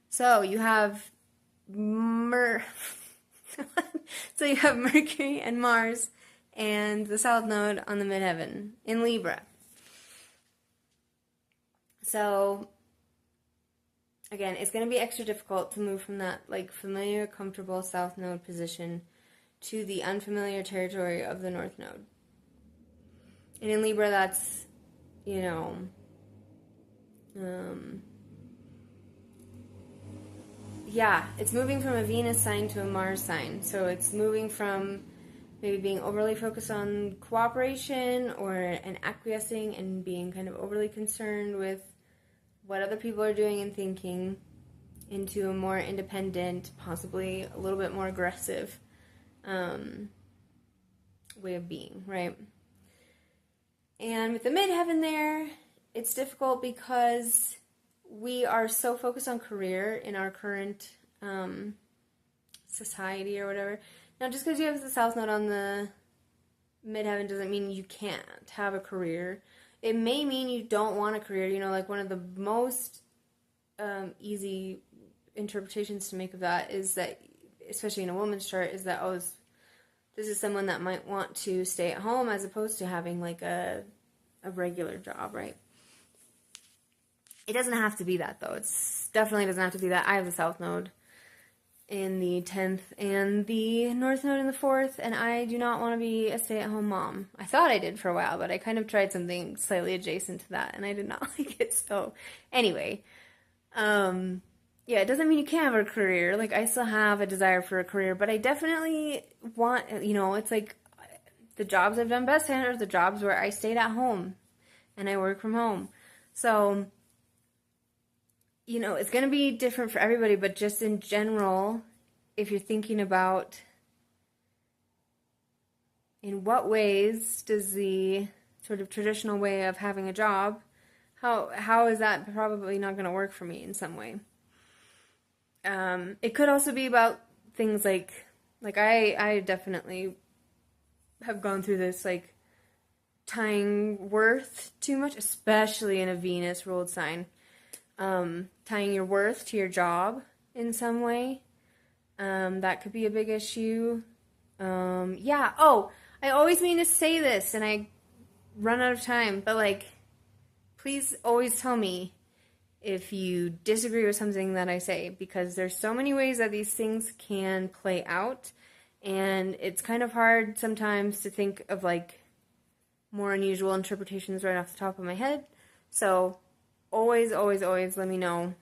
So you have so you have Mercury and Mars and the South Node on the midheaven in Libra. So again, it's going to be extra difficult to move from that like familiar, comfortable South Node position to the unfamiliar territory of the North Node. And in Libra, that's, you know, yeah, it's moving from a Venus sign to a Mars sign. So it's moving from maybe being overly focused on cooperation or and acquiescing and being kind of overly concerned with what other people are doing and thinking into a more independent, possibly a little bit more aggressive way of being, right? And with the midheaven there, it's difficult because we are so focused on career in our current society or whatever. Now, just because you have the South Node on the midheaven doesn't mean you can't have a career. It may mean you don't want a career. You know, like one of the most easy interpretations to make of that is that, especially in a woman's chart, is that, oh, this is someone that might want to stay at home as opposed to having like a regular job, right? It doesn't have to be that, though. It's definitely doesn't have to be that. I have the South Node in the 10th and the North Node in the 4th, and I do not want to be a stay-at-home mom. I thought I did for a while, but I kind of tried something slightly adjacent to that, and I did not like it. So, anyway, yeah, it doesn't mean you can't have a career. Like, I still have a desire for a career, but I definitely want, you know, it's like the jobs I've done best at are the jobs where I stayed at home and I work from home. So, you know, it's going to be different for everybody, but just in general, if you're thinking about in what ways does the sort of traditional way of having a job, how is that probably not going to work for me in some way? It could also be about things like I definitely have gone through this, like tying worth too much, especially in a Venus ruled sign. Tying your worth to your job in some way. That could be a big issue. Yeah. Oh, I always mean to say this and I run out of time, but like, please always tell me if you disagree with something that I say, because there's so many ways that these things can play out, and it's kind of hard sometimes to think of like more unusual interpretations right off the top of my head. So always, always, always let me know